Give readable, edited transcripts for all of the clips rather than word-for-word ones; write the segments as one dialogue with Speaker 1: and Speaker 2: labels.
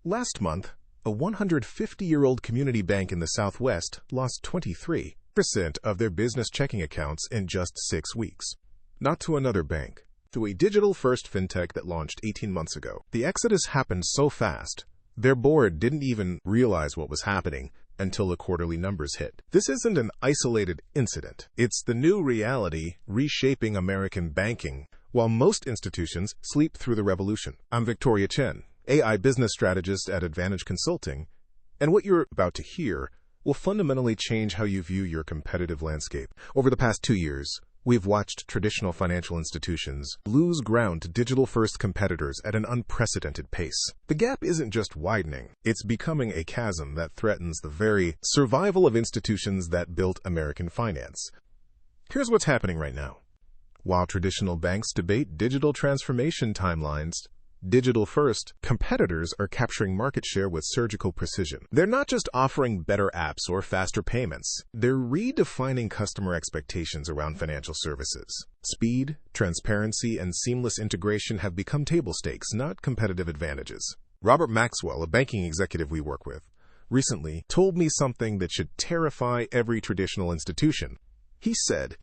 Speaker 1: Last month, a 150-year-old community bank in the Southwest lost 23% of their business checking accounts in just 6 weeks. Not to another bank, to a digital-first fintech that launched 18 months ago. The exodus happened so fast, their board didn't even realize what was happening until the quarterly numbers hit. This isn't an isolated incident. It's the new reality reshaping American banking, while most institutions sleep through the revolution. I'm Victoria Chen, AI business strategist at Advanedge Consulting, and what you're about to hear will fundamentally change how you view your competitive landscape. Over the past 2 years, we've watched traditional financial institutions lose ground to digital-first competitors at an unprecedented pace. The gap isn't just widening, it's becoming a chasm that threatens the very survival of institutions that built American finance. Here's what's happening right now. While traditional banks debate digital transformation timelines, digital-first competitors are capturing market share with surgical precision. They're not just offering better apps or faster payments. They're redefining customer expectations around financial services. Speed, transparency, and seamless integration have become table stakes, not competitive advantages. Robert Maxwell, a banking executive we work with, recently told me something that should terrify every traditional institution. He said,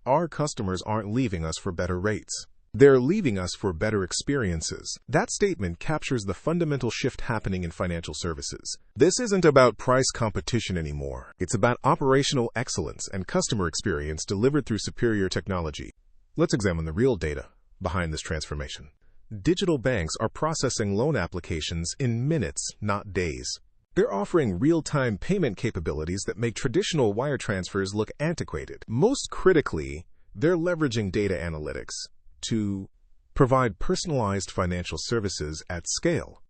Speaker 1: "Our customers aren't leaving us for better rates. They're leaving us for better experiences." That statement captures the fundamental shift happening in financial services. This isn't about price competition anymore. It's about operational excellence and customer experience delivered through superior technology. Let's examine the real data behind this transformation. Digital banks are processing loan applications in minutes, not days. They're offering real-time payment capabilities that make traditional wire transfers look antiquated. Most critically, they're leveraging data analytics to provide personalized financial services at scale.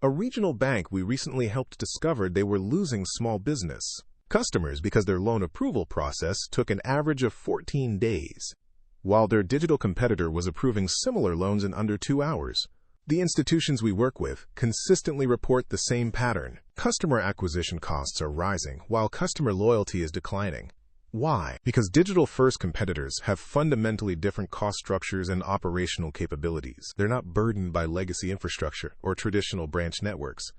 Speaker 1: A regional bank we recently helped discovered they were losing small business customers because their loan approval process took an average of 14 days, while their digital competitor was approving similar loans in under 2 hours. The institutions we work with consistently report the same pattern. Customer acquisition costs are rising while customer loyalty is declining. Why? Because digital-first competitors have fundamentally different cost structures and operational capabilities. They're not burdened by legacy infrastructure or traditional branch networks.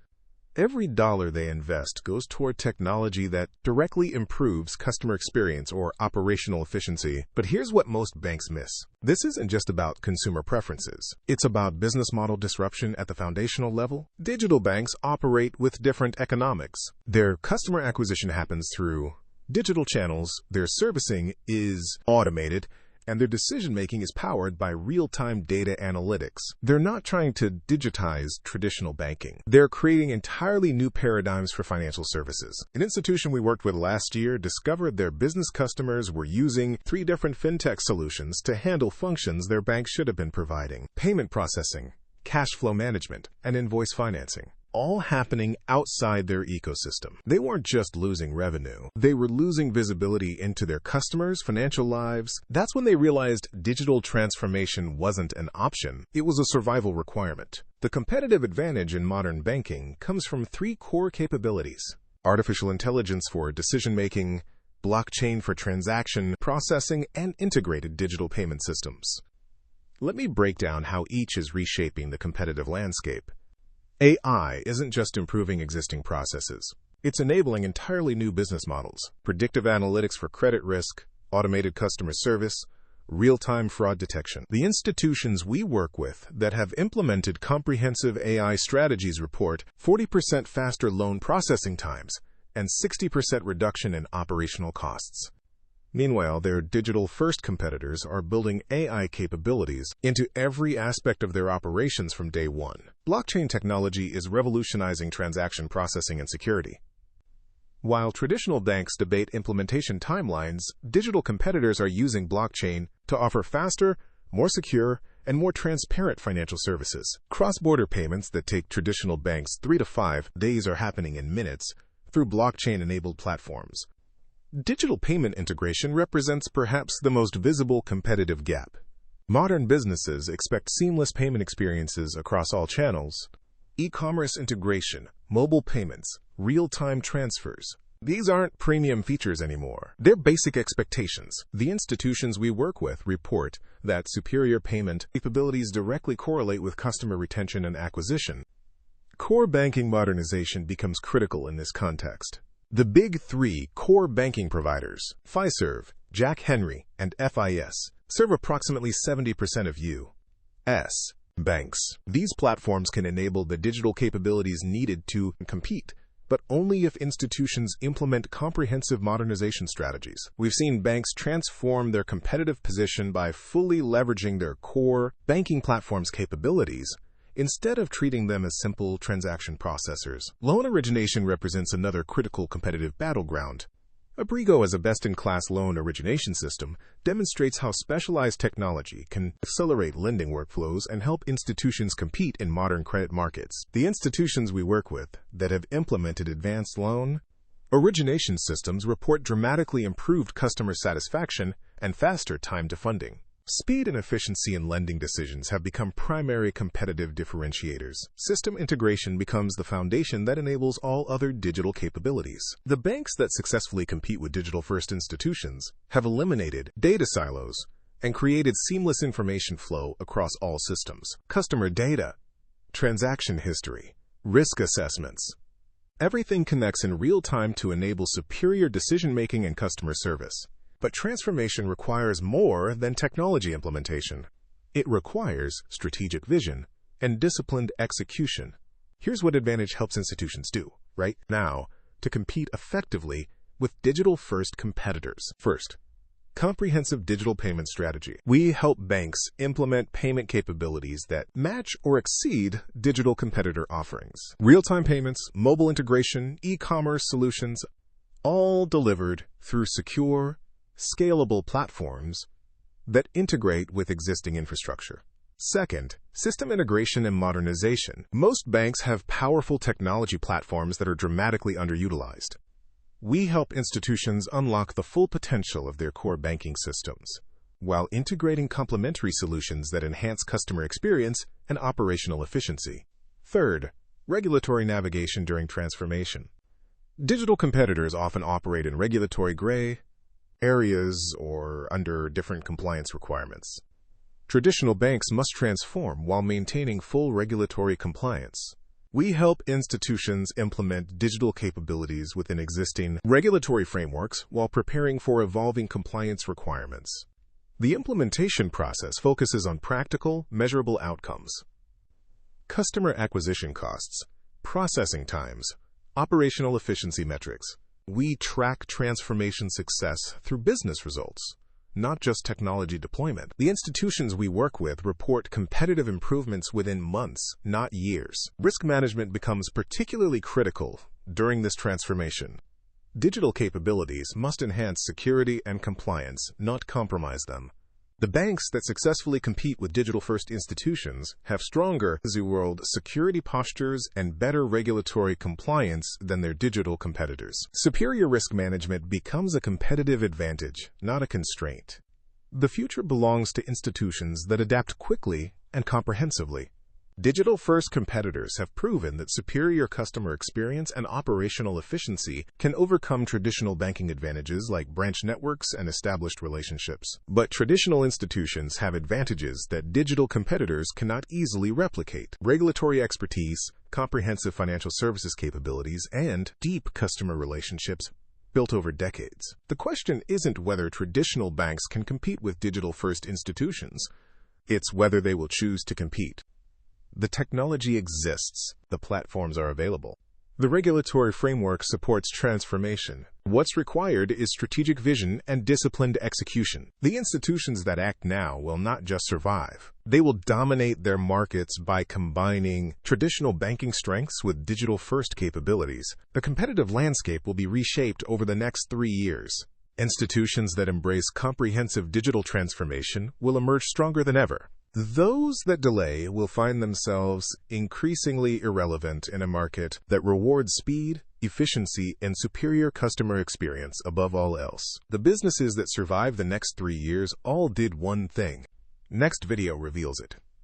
Speaker 1: Every dollar they invest goes toward technology that directly improves customer experience or operational efficiency. But here's what most banks miss. This isn't just about consumer preferences. It's about business model disruption at the foundational level. Digital banks operate with different economics. Their customer acquisition happens through digital channels, their servicing is automated, and their decision-making is powered by real-time data analytics. They're not trying to digitize traditional banking. They're creating entirely new paradigms for financial services. An institution we worked with last year discovered their business customers were using 3 different fintech solutions to handle functions their bank should have been providing: payment processing, cash flow management, and invoice financing, all happening outside their ecosystem. They weren't just losing revenue. They were losing visibility into their customers' financial lives. That's when they realized digital transformation wasn't an option. It was a survival requirement. The competitive advantage in modern banking comes from 3 core capabilities: artificial intelligence for decision-making, blockchain for transaction processing, and integrated digital payment systems. Let me break down how each is reshaping the competitive landscape. AI isn't just improving existing processes. It's enabling entirely new business models: predictive analytics for credit risk, automated customer service, real-time fraud detection. The institutions we work with that have implemented comprehensive AI strategies report 40% faster loan processing times and 60% reduction in operational costs. Meanwhile, their digital-first competitors are building AI capabilities into every aspect of their operations from day one. Blockchain technology is revolutionizing transaction processing and security. While traditional banks debate implementation timelines, digital competitors are using blockchain to offer faster, more secure, and more transparent financial services. Cross-border payments that take traditional banks 3 to 5 days are happening in minutes through blockchain-enabled platforms. Digital payment integration represents perhaps the most visible competitive gap. Modern businesses expect seamless payment experiences across all channels. E-commerce integration, mobile payments, real-time transfers. These aren't premium features anymore. They're basic expectations. The institutions we work with report that superior payment capabilities directly correlate with customer retention and acquisition. Core banking modernization becomes critical in this context. The big three core banking providers, Fiserv, Jack Henry, and FIS, serve approximately 70% of U.S. banks. These platforms can enable the digital capabilities needed to compete, but only if institutions implement comprehensive modernization strategies. We've seen banks transform their competitive position by fully leveraging their core banking platform's capabilities instead of treating them as simple transaction processors. Loan origination represents another critical competitive battleground. Abrigo, as a best-in-class loan origination system, demonstrates how specialized technology can accelerate lending workflows and help institutions compete in modern credit markets. The institutions we work with that have implemented advanced loan origination systems report dramatically improved customer satisfaction and faster time to funding. Speed and efficiency in lending decisions have become primary competitive differentiators. System integration becomes the foundation that enables all other digital capabilities. The banks that successfully compete with digital-first institutions have eliminated data silos and created seamless information flow across all systems. Customer data, transaction history, risk assessments. Everything connects in real time to enable superior decision-making and customer service. But transformation requires more than technology implementation. It requires strategic vision and disciplined execution. Here's what Advanedge helps institutions do right now to compete effectively with digital-first competitors. First, comprehensive digital payment strategy. We help banks implement payment capabilities that match or exceed digital competitor offerings. Real-time payments, mobile integration, e-commerce solutions, all delivered through secure, scalable platforms that integrate with existing infrastructure. Second, system integration and modernization. Most banks have powerful technology platforms that are dramatically underutilized. We help institutions unlock the full potential of their core banking systems, while integrating complementary solutions that enhance customer experience and operational efficiency. Third, regulatory navigation during transformation. Digital competitors often operate in regulatory gray areas or under different compliance requirements. Traditional banks must transform while maintaining full regulatory compliance. We help institutions implement digital capabilities within existing regulatory frameworks while preparing for evolving compliance requirements. The implementation process focuses on practical, measurable outcomes. Customer acquisition costs, processing times, operational efficiency metrics. We track transformation success through business results, not just technology deployment. The institutions we work with report competitive improvements within months, not years. Risk management becomes particularly critical during this transformation. Digital capabilities must enhance security and compliance, not compromise them. The banks that successfully compete with digital-first institutions have stronger real-world security postures and better regulatory compliance than their digital competitors. Superior risk management becomes a competitive advantage, not a constraint. The future belongs to institutions that adapt quickly and comprehensively. Digital-first competitors have proven that superior customer experience and operational efficiency can overcome traditional banking advantages like branch networks and established relationships. But traditional institutions have advantages that digital competitors cannot easily replicate: regulatory expertise, comprehensive financial services capabilities, and deep customer relationships built over decades. The question isn't whether traditional banks can compete with digital-first institutions. It's whether they will choose to compete. The technology exists. The platforms are available. The regulatory framework supports transformation. What's required is strategic vision and disciplined execution. The institutions that act now will not just survive. They will dominate their markets by combining traditional banking strengths with digital-first capabilities. The competitive landscape will be reshaped over the next 3 years. Institutions that embrace comprehensive digital transformation will emerge stronger than ever. Those that delay will find themselves increasingly irrelevant in a market that rewards speed, efficiency, and superior customer experience above all else. The businesses that survive the next 3 years all did one thing. Next video reveals it.